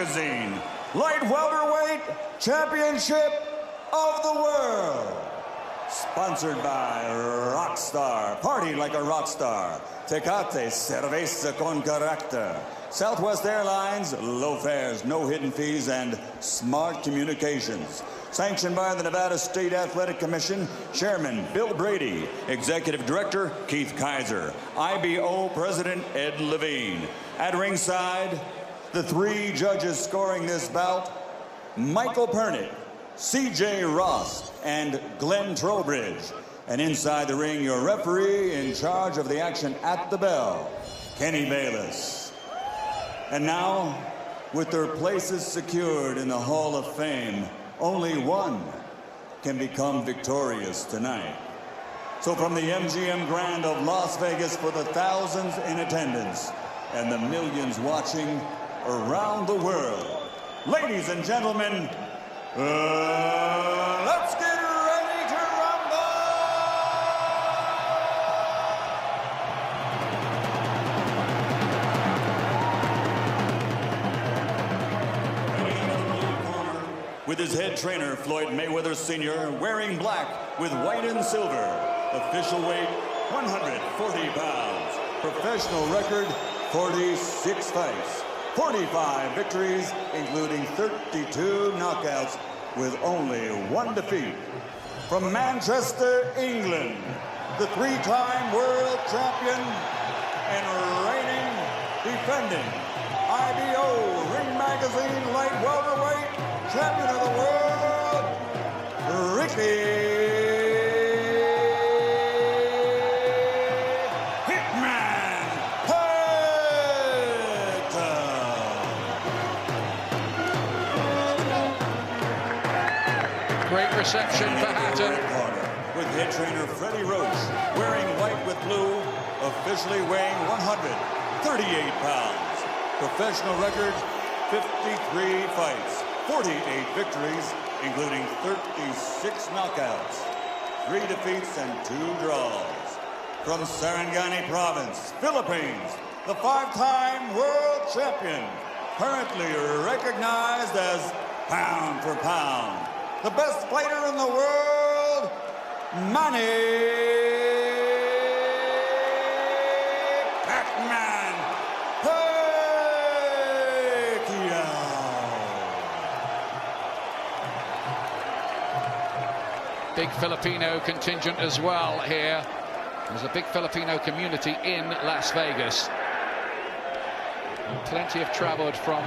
Magazine Light Welterweight Championship of the World. Sponsored by Rockstar. Party like a rock star. Tecate Cerveza con Carácter. Southwest Airlines, low fares, no hidden fees, and smart communications. Sanctioned by the Nevada State Athletic Commission, Chairman Bill Brady, Executive Director Keith Kaiser, IBO President Ed Levine. At ringside, the three judges scoring this bout, Michael Pernick, C.J. Ross, and Glenn Trowbridge. And inside the ring, your referee in charge of the action at the bell, Kenny Bayless. And now, with their places secured in the Hall of Fame, only one can become victorious tonight. So from the MGM Grand of Las Vegas, for the thousands in attendance and the millions watching around the world, ladies and gentlemen, let's get ready to rumble! With his head trainer, Floyd Mayweather Sr., wearing black with white and silver. Official weight, 140 pounds. Professional record, 46 fights. 45 victories, including 32 knockouts, with only one defeat. From Manchester, England, the three-time world champion and reigning, defending IBO Ring Magazine Light Welterweight Champion of the World, Ricky Hitman Hatton. Great reception for Hatton. With head trainer Freddie Roach, wearing white with blue, officially weighing 138 pounds. Professional record, 53 fights, 48 victories, including 36 knockouts, 3 defeats and 2 draws. From Sarangani Province, Philippines, the 5-time world champion, currently recognized as pound for pound, the best fighter in the world, Manny Pacman Pacquiao. Big Filipino contingent as well here. There's a big Filipino community in Las Vegas. Plenty have traveled from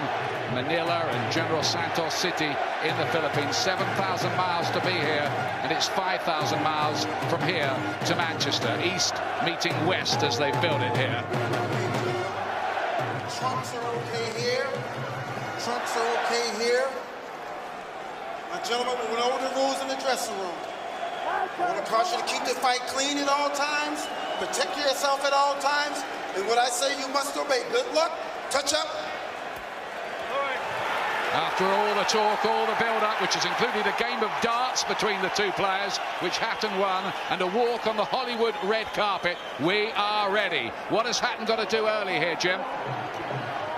Manila and General Santos City in the Philippines. 7,000 miles to be here, and it's 5,000 miles from here to Manchester. East meeting west as they build it here. Trunks are okay here. Trunks are okay here. My gentlemen, we know the rules in the dressing room. I want to caution you to keep the fight clean at all times. Protect yourself at all times. And what I say, you must obey. Good luck. Touch up. After all the talk, all the build-up, which has included a game of darts between the two players, which Hatton won, and a walk on the Hollywood red carpet, we are ready. What has Hatton got to do early here, Jim?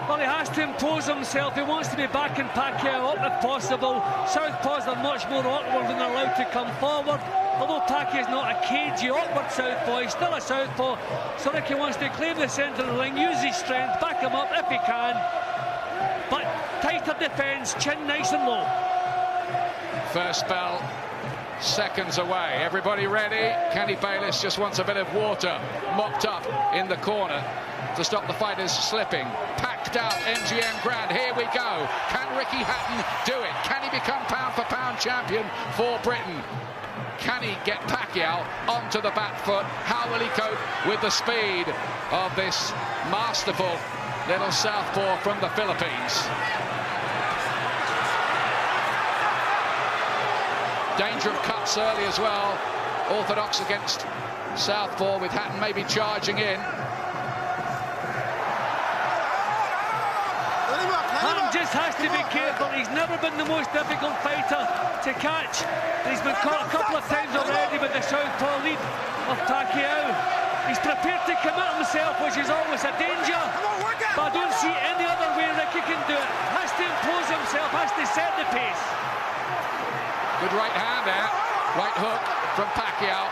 Well, he has to impose himself. He wants to be backing Pacquiao up if possible. Southpaws are much more awkward when they're allowed to come forward. Although Pacquiao's not a cagey, awkward southpaw, he's still a southpaw. So Ricky wants to claim the centre of the ring, use his strength, back him up if he can. But tighter defence, chin nice and low. First bell, seconds away. Everybody ready? Kenny Bayless just wants a bit of water mopped up in the corner to stop the fighters slipping. Packed out MGM Grand. Here we go. Can Ricky Hatton do it? Can he become pound-for-pound champion for Britain? Can he get Pacquiao onto the back foot? How will he cope with the speed of this masterful little southpaw from the Philippines? Danger of cuts early as well. Orthodox against southpaw, with Hatton maybe charging in. Hatton just has to be careful. He's never been the most difficult fighter to catch. He's been caught a couple of times already with the southpaw lead of Pacquiao. He's prepared to commit himself, which is always a danger. But I don't see any other way Ricky can do it. Has to impose Good right hand there. Right hook from Pacquiao,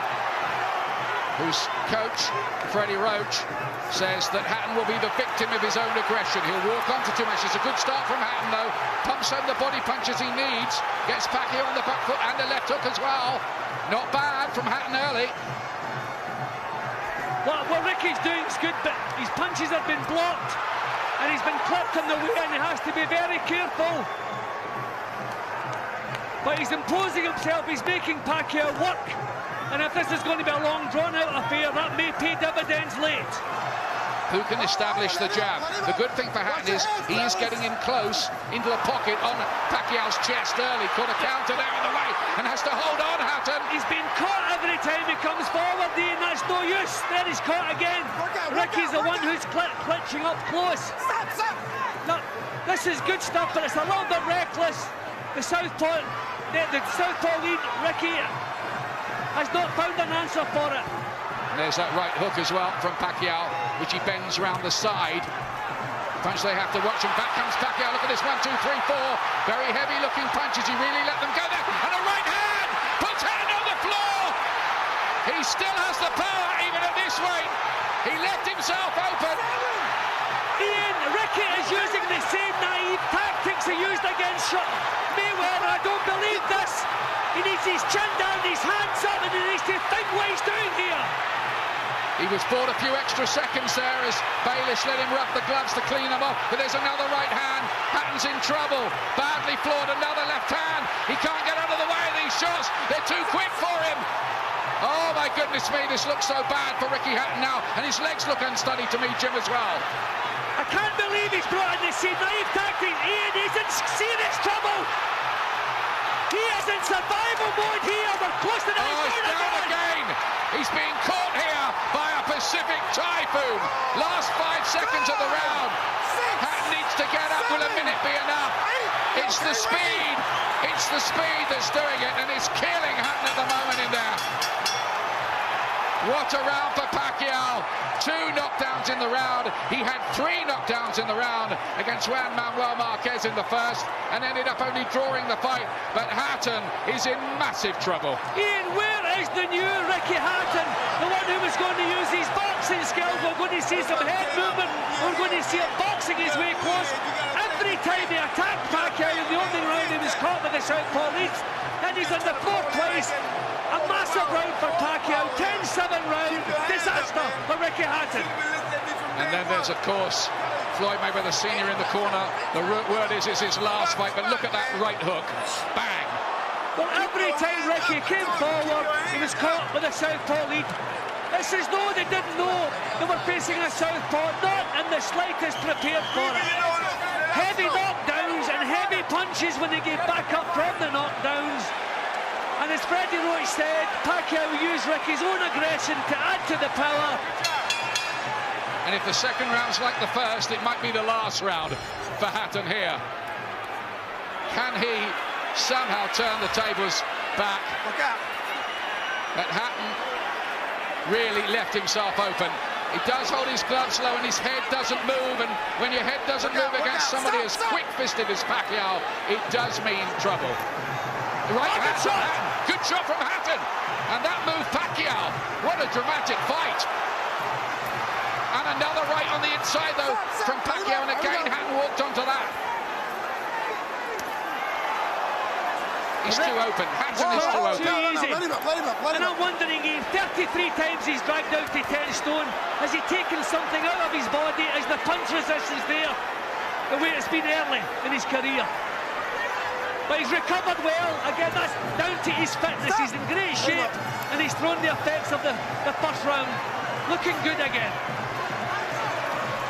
whose coach, Freddie Roach, says that Hatton will be the victim of his own aggression. He'll walk onto two matches. A good start from Hatton, though. Pumps home the body punches he needs. Gets Pacquiao on the back foot and the left hook as well. Not bad from Hatton early. What Ricky's doing is good, but his punches have been blocked and he's been clipped on the way, and he has to be very careful. But he's imposing himself, he's making Pacquiao work. And if this is going to be a long, drawn-out affair, that may pay dividends late. Who can establish the jab? The good thing for Hatton is he is getting in close into the pocket on Pacquiao's chest early. Caught a counter there in the way and has to hold on, Hatton. He's been caught every time he comes forward, Dean. That's no use. There he's caught again. Ricky's the one who's clinching up close. No, this is good stuff, but it's a little bit reckless. The southpaw lead, Ricky has not found an answer for it. And there's that right hook as well from Pacquiao, which he bends round the side. Punch they have to watch, and back comes Pacquiao. Look at this, 1, 2, 3, 4. Very heavy-looking punches. He really let them go there. And a right hand puts Hatton on the floor. He still has the power, even at this weight. He left himself open. Ian, Ricky is using the same naive tactics he used against Mayweather. I don't believe this. He needs his chin down, his hands up, and he needs to think what he's doing here. He was bought a few extra seconds there as Bayless let him rub the gloves to clean them off. But there's another right hand. Hatton's in trouble. Badly floored. Another left hand. He can't get out of the way of these shots. They're too quick for him. Oh, my goodness me. This looks so bad for Ricky Hatton now. And his legs look unsteady to me, Jim, as well. I can't believe he's brought in the same naive tactics. Ian, he's in serious trouble. He is in survival mode here. We're close to the he's down again. He's being caught here by a Pacific Typhoon. Last 5 seconds of the round. Hatton needs to get up. Will a minute be enough? It's the speed. It's the speed that's doing it, and it's killing Hatton at the moment in there. What a round for Pacquiao. 2 knockdowns in the round. He had 3 knockdowns in the round against Juan Manuel Marquez in the first and ended up only drawing the fight. But Hatton is in massive trouble. Ian, where is the new Ricky Hatton? The one who was going to use his boxing skills. We're going to see some head movement. We're going to see him boxing his way close. Every time he attacked Pacquiao in the opening round, he was caught with the southpaw leads. Then he's on the floor twice. A massive round for Pacquiao, 10-7 round, disaster for Ricky Hatton. And then there's, of course, Floyd Mayweather Sr. in the corner. The word is it's his last fight, but look at that right hook. Bang! Well, every time Ricky came forward, he was caught with a southpaw lead. This is no, they didn't know they were facing a southpaw, not in the slightest prepared for it. Heavy knockdowns and heavy punches when they get back up from the knockdowns. And as Freddie Roach said, Pacquiao used Ricky's own aggression to add to the power. And if the second round's like the first, it might be the last round for Hatton here. Can he somehow turn the tables back? But Hatton really left himself open. He does hold his gloves low and his head doesn't move, and when your head doesn't move against somebody as quick-fisted as Pacquiao, it does mean trouble. Right hand from Hatton. Good shot from Hatton. And that moved Pacquiao. What a dramatic fight. And another right on the inside, though, from Pacquiao. And again, Hatton walked onto that. He's too open. Hatton is too open. Let him up. And I'm wondering, 33 times he's dragged out to 10 stone. Has he taken something out of his body? Is the punch resistance there? The way it's been early in his career. But he's recovered well. Again, that's down to his fitness. He's in great shape, and he's thrown the effects of the first round. Looking good again.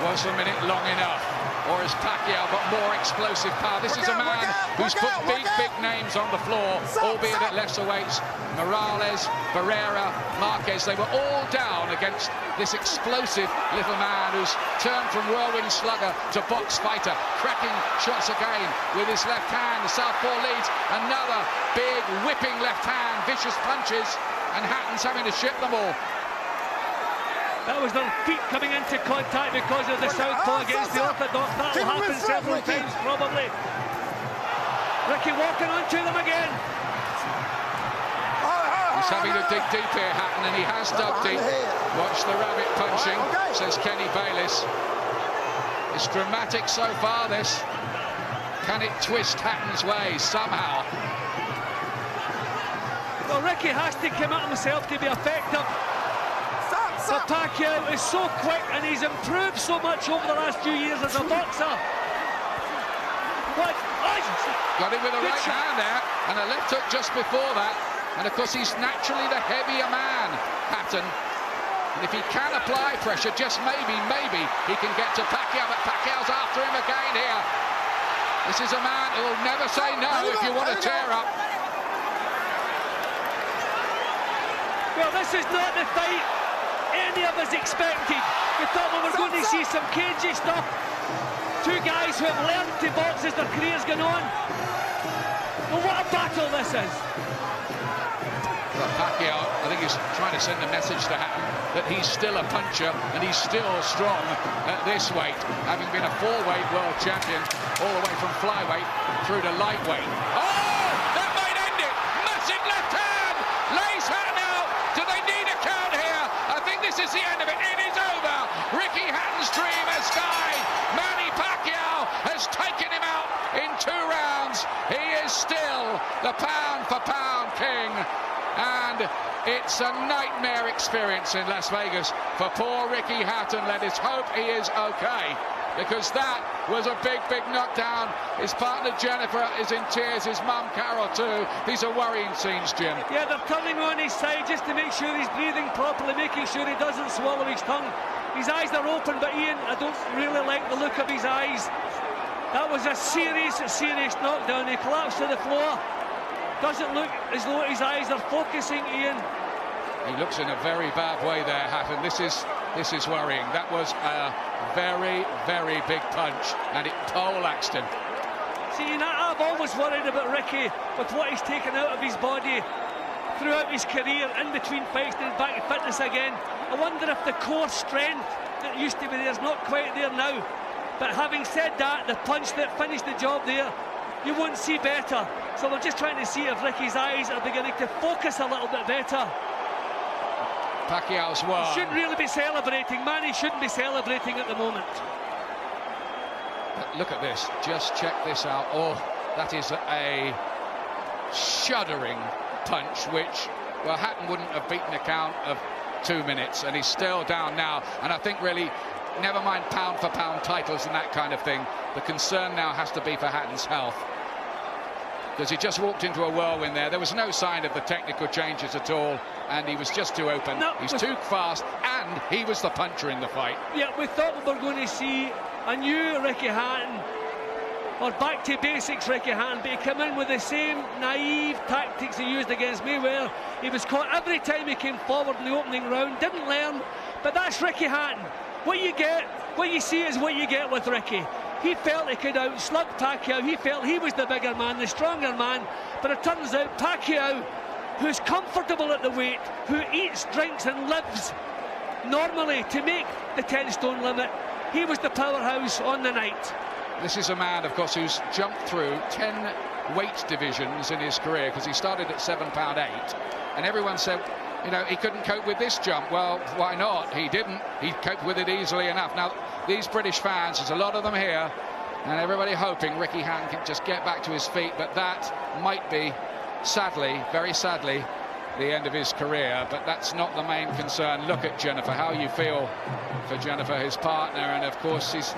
Was the minute long enough? Or is Pacquiao got more explosive power? This is a man who's put big names on the floor, albeit at lesser weights. Morales, Barrera, Marquez, they were all down against this explosive little man who's turned from whirlwind slugger to box fighter, cracking shots again with his left hand. The southpaw leads, another big whipping left hand, vicious punches, and Hatton's having to ship them all. That was their feet coming into contact because of the southpaw against the orthodox. That will happen several times, probably. Ricky walking onto them again. He's having to dig deep here, Hatton, and he has dug deep. Watch the rabbit punching, says Kenny Bayliss. It's dramatic so far, this. Can it twist Hatton's way somehow? Well, Ricky has to commit himself to be effective. But Pacquiao is so quick and he's improved so much over the last few years as a boxer. Got him with a right hand there, and a left hook just before that. And of course, he's naturally the heavier man, Hatton. And if he can apply pressure, just maybe he can get to Pacquiao, but Pacquiao's after him again here. This is a man who will never say no if you want to tear up. Well, this is not the fight any of us expected. We thought we were going to see some cagey stuff. Two guys who have learned to box as their careers gone on. Well, what a battle this is. Well, Pacquiao, I think he's trying to send a message to Hatton that he's still a puncher and he's still strong at this weight, having been a 4-weight world champion all the way from flyweight through to lightweight. Oh, that might end it. Massive left hand. Lays Hatton out. Do they need a count here? I think this is the end of it. It is over. Ricky Hatton's dream has died. Manny Pacquiao has taken him out in 2 rounds. He is still the pound-for-pound king. And it's a nightmare experience in Las Vegas for poor Ricky Hatton. Let us hope he is okay, because that was a big knockdown. His partner Jennifer is in tears, his mum Carol too. These are worrying scenes, Jim. Yeah, they're turning on his side just to make sure he's breathing properly, making sure he doesn't swallow his tongue. His eyes are open, but Ian, I don't really like the look of his eyes. That was a serious knockdown. He collapsed to the floor. Doesn't look as though his eyes are focusing, Ian. He looks in a very bad way there, Hatton. This is worrying. That was a very big punch, and it poleaxed him. See, I've always worried about Ricky with what he's taken out of his body throughout his career, in between fights and back to fitness again. I wonder if the core strength that used to be there is not quite there now. But having said that, the punch that finished the job there, you won't see better. So we're just trying to see if Ricky's eyes are beginning to focus a little bit better. Pacquiao's won. He shouldn't really be celebrating. Manny shouldn't be celebrating at the moment. But look at this. Just check this out. Oh, that is a shuddering punch, which, well, Hatton wouldn't have beaten a count of 2 minutes, and he's still down now. And I think really, never mind pound-for-pound titles and that kind of thing, the concern now has to be for Hatton's health, because he just walked into a whirlwind there. There was no sign of the technical changes at all, and he was just too open. No, he's too fast, and he was the puncher in the fight. Yeah, we thought we were going to see a new Ricky Hatton, or back to basics Ricky Hatton, but he came in with the same naive tactics he used against Mayweather. He was caught every time he came forward in the opening round, didn't learn, but that's Ricky Hatton. What you see is what you get with Ricky. He felt he could outslug Pacquiao. He felt he was the bigger man, the stronger man. But it turns out Pacquiao, who's comfortable at the weight, who eats, drinks and lives normally to make the 10-stone limit, he was the powerhouse on the night. This is a man, of course, who's jumped through 10 weight divisions in his career, because he started at 7 pound 8, and everyone said, you know, he couldn't cope with this jump. Well, why not? He didn't. He coped with it easily enough. Now, these British fans, there's a lot of them here, and everybody hoping Ricky Hatton can just get back to his feet, but that might be, sadly, very sadly, the end of his career. But that's not the main concern. Look at Jennifer, how you feel for Jennifer, his partner, and of course he's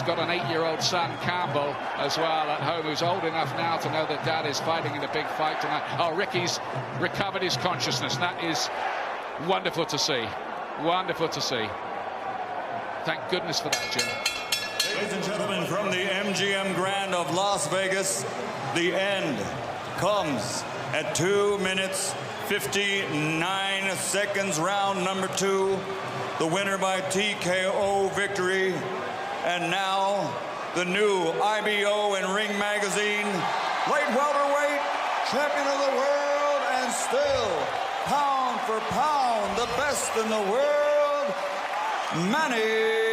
got an 8-year-old son, Campbell, as well at home, who's old enough now to know that Dad is fighting in a big fight tonight. Oh, Ricky's recovered his consciousness. That is wonderful to see. Wonderful to see. Thank goodness for that, Jim. Ladies and gentlemen, from the MGM Grand of Las Vegas, the end comes at 2 minutes 59 seconds, round number 2. The winner by TKO victory. And now, the new IBO and Ring Magazine light welterweight champion of the world, and still, pound for pound, the best in the world, Manny